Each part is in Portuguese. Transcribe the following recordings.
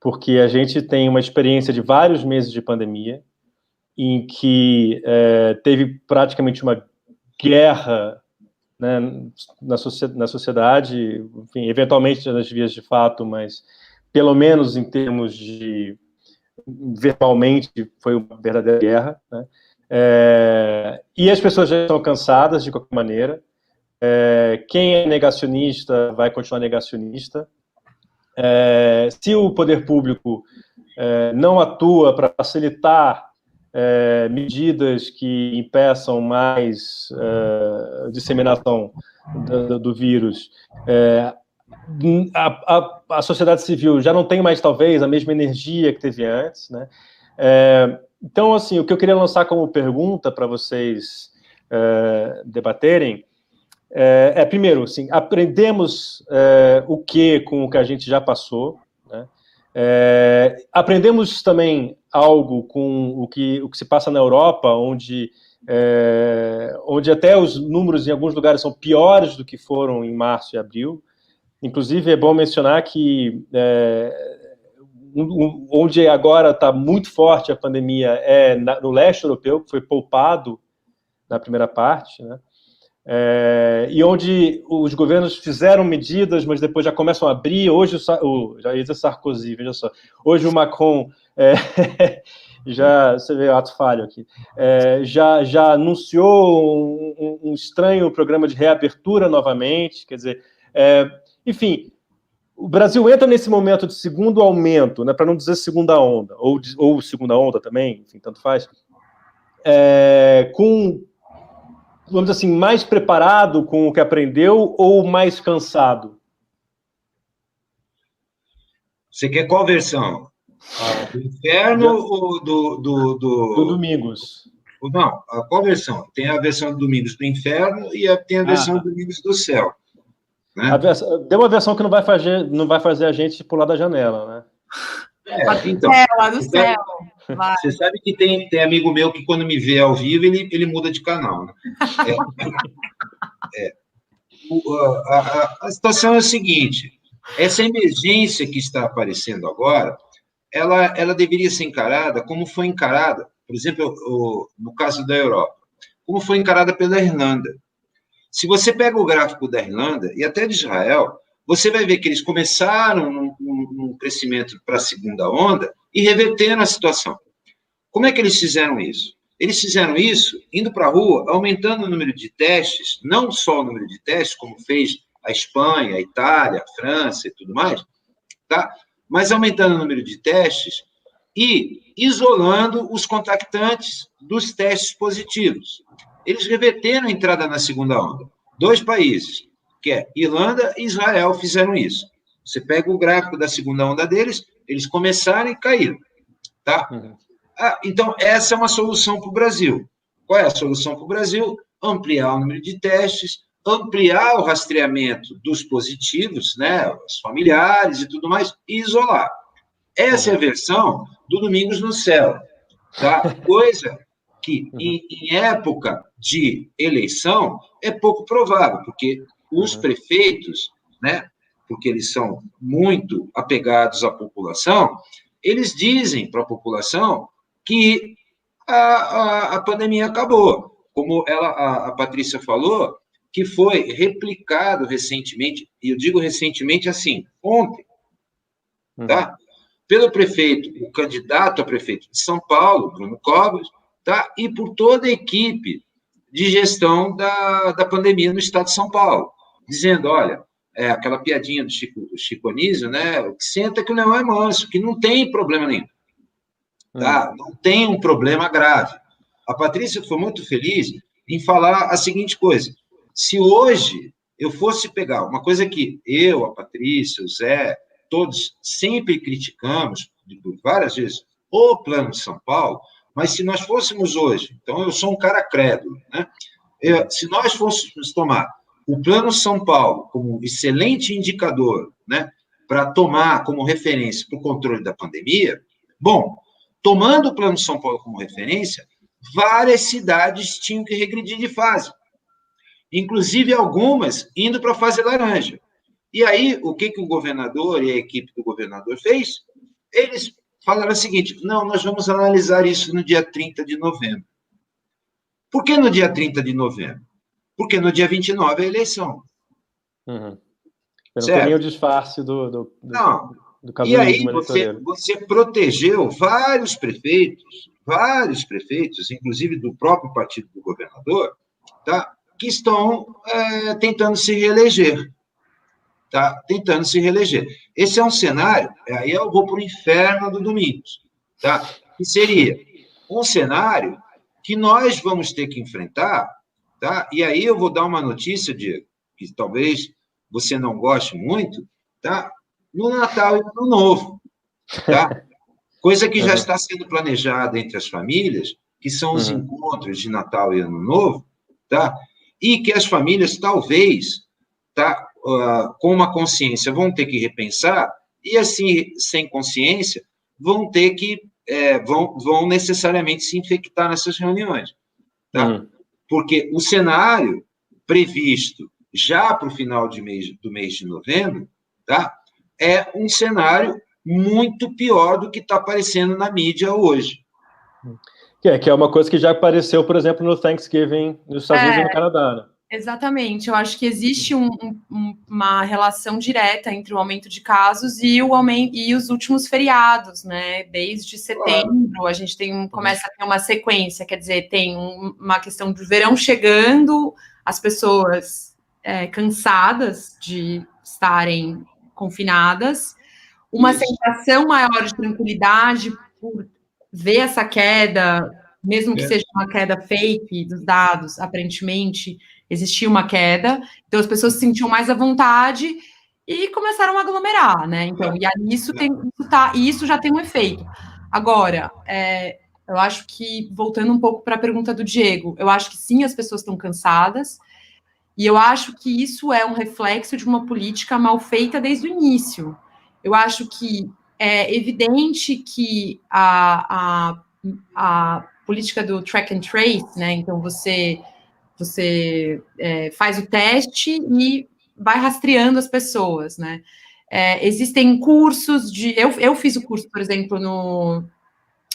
porque a gente tem uma experiência de vários meses de pandemia, em que teve praticamente uma guerra, né, na sociedade, enfim, eventualmente nas vias de fato, mas pelo menos em termos de verbalmente foi uma verdadeira guerra, né? E as pessoas já estão cansadas de qualquer maneira. Quem é negacionista vai continuar negacionista. Se o poder público não atua para facilitar medidas que impeçam mais disseminação do vírus, a sociedade civil já não tem mais, talvez, a mesma energia que teve antes, né? Então, assim, o que eu queria lançar como pergunta para vocês debaterem primeiro, assim, aprendemos o que com o que a gente já passou, né? Aprendemos também algo com o que se passa na Europa, onde até os números em alguns lugares são piores do que foram em março e abril. Inclusive, é bom mencionar que onde agora está muito forte a pandemia no leste europeu, que foi poupado na primeira parte, né? E onde os governos fizeram medidas, mas depois já começam a abrir. Hoje já ia dizer Sarkozy, veja só. Hoje o Macron já, você vê o ato falho aqui, já anunciou um estranho programa de reabertura novamente, quer dizer, enfim, o Brasil entra nesse momento de segundo aumento, né, para não dizer segunda onda, ou segunda onda também, enfim, tanto faz, com, vamos dizer assim, mais preparado com o que aprendeu ou mais cansado? Você quer qual versão? Do inferno ou do Domingos? Não, qual versão? Tem a versão do Domingos do inferno e tem a versão do Domingos do céu. Né? Deu uma versão que não vai fazer a gente pular da janela, né? Então, lá do céu. Você sabe que tem amigo meu que quando me vê ao vivo, ele muda de canal. Né? A situação é a seguinte, essa emergência que está aparecendo agora, ela deveria ser encarada como foi encarada, por exemplo, no caso da Europa, como foi encarada pela Irlanda. Se você pega o gráfico da Irlanda e até de Israel, você vai ver que eles começaram num crescimento para a segunda onda e reverteram a situação. Como é que eles fizeram isso? Eles fizeram isso indo para a rua, aumentando o número de testes, não só o número de testes, como fez a Espanha, a Itália, a França e tudo mais, tá? Mas aumentando o número de testes e isolando os contactantes dos testes positivos. Eles reverteram a entrada na segunda onda. 2 países, que é Irlanda e Israel, fizeram isso. Você pega o gráfico da segunda onda deles, eles começaram e caíram. Tá? Então, essa é uma solução para o Brasil. Qual é a solução para o Brasil? Ampliar o número de testes, ampliar o rastreamento dos positivos, né, os familiares e tudo mais, e isolar. Essa é a versão do Domingos no Céu. Tá? Coisa que, em época de eleição, é pouco provável, porque os prefeitos, né, porque eles são muito apegados à população, eles dizem para a população que a pandemia acabou. Como a Patrícia falou, que foi replicado recentemente, e eu digo recentemente assim, ontem, tá? Pelo prefeito, o candidato a prefeito de São Paulo, Bruno Covas, tá? E por toda a equipe de gestão da pandemia no estado de São Paulo, dizendo, olha, aquela piadinha do Chico Anísio, né? Senta que o leão é manso, que não tem problema nenhum. Tá? Não tem um problema grave. A Patrícia foi muito feliz em falar a seguinte coisa, se hoje eu fosse pegar uma coisa que eu, a Patrícia, o Zé, todos sempre criticamos, várias vezes, o Plano São Paulo, mas se nós fôssemos hoje, então eu sou um cara crédulo, né? Se nós fôssemos tomar o Plano São Paulo como um excelente indicador, né, para tomar como referência para o controle da pandemia, bom, tomando o Plano São Paulo como referência, várias cidades tinham que regredir de fase, inclusive algumas indo para a fase laranja. E aí, o que o governador e a equipe do governador fez? eles falaram o seguinte: não, nós vamos analisar isso no dia 30 de novembro. Por que no dia 30 de novembro? Porque no dia 29 é a eleição. Uhum. Não tem nem o disfarce do e aí eleitoreiro. você protegeu vários prefeitos, inclusive do próprio partido do governador, tá? Que estão tentando se reeleger. Tá? Tentando se reeleger. Esse é um cenário, aí eu vou para o inferno do Domingos, tá? Que seria um cenário que nós vamos ter que enfrentar, tá? E aí eu vou dar uma notícia, Diego, que talvez você não goste muito, tá? No Natal e no Ano Novo, tá? Coisa que já está sendo planejada entre as famílias, que são os encontros de Natal e Ano Novo, tá? E que as famílias talvez, tá? Com uma consciência vão ter que repensar, e assim, sem consciência, vão ter que, vão necessariamente se infectar nessas reuniões, tá? Porque o cenário previsto já para o final do mês de novembro, tá? É um cenário muito pior do que está aparecendo na mídia hoje. Que é uma coisa que já apareceu, por exemplo, no Thanksgiving nos Estados Unidos e no Canadá, né? Exatamente, eu acho que existe uma relação direta entre o aumento de casos e os últimos feriados, né? Desde setembro, a gente começa a ter uma sequência, quer dizer, tem uma questão do verão chegando, as pessoas cansadas de estarem confinadas, uma sensação maior de tranquilidade por ver essa queda, mesmo que seja uma queda fake dos dados, aparentemente existia uma queda, então as pessoas se sentiam mais à vontade e começaram a aglomerar, né? Então, e aí isso já tem um efeito. Agora, eu acho que, voltando um pouco para a pergunta do Diego, eu acho que sim, as pessoas estão cansadas, e eu acho que isso é um reflexo de uma política mal feita desde o início. Eu acho que é evidente que a política do track and trace, né? Então, você faz o teste e vai rastreando as pessoas, né? Existem cursos eu fiz o curso, por exemplo,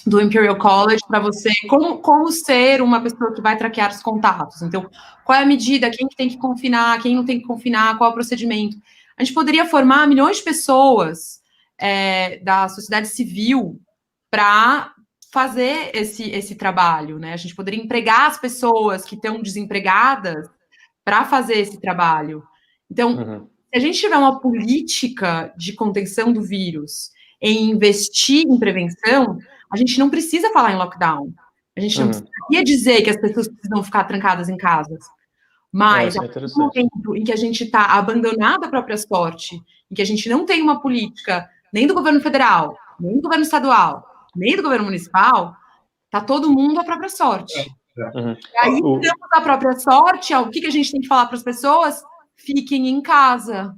do Imperial College, para você, como ser uma pessoa que vai traquear os contatos. Então, qual é a medida, quem que tem que confinar, quem não tem que confinar, qual é o procedimento. A gente poderia formar milhões de pessoas da sociedade civil para fazer esse trabalho, né? A gente poderia empregar as pessoas que estão desempregadas para fazer esse trabalho. Então, se a gente tiver uma política de contenção do vírus em investir em prevenção, a gente não precisa falar em lockdown. A gente não precisaria dizer que as pessoas precisam ficar trancadas em casa. Mas, no momento em que a gente está abandonado à própria sorte, em que a gente não tem uma política nem do governo federal, nem do governo estadual, nem do governo municipal, está todo mundo à própria sorte. E aí, temos a própria sorte, o que a gente tem que falar para as pessoas? Fiquem em casa.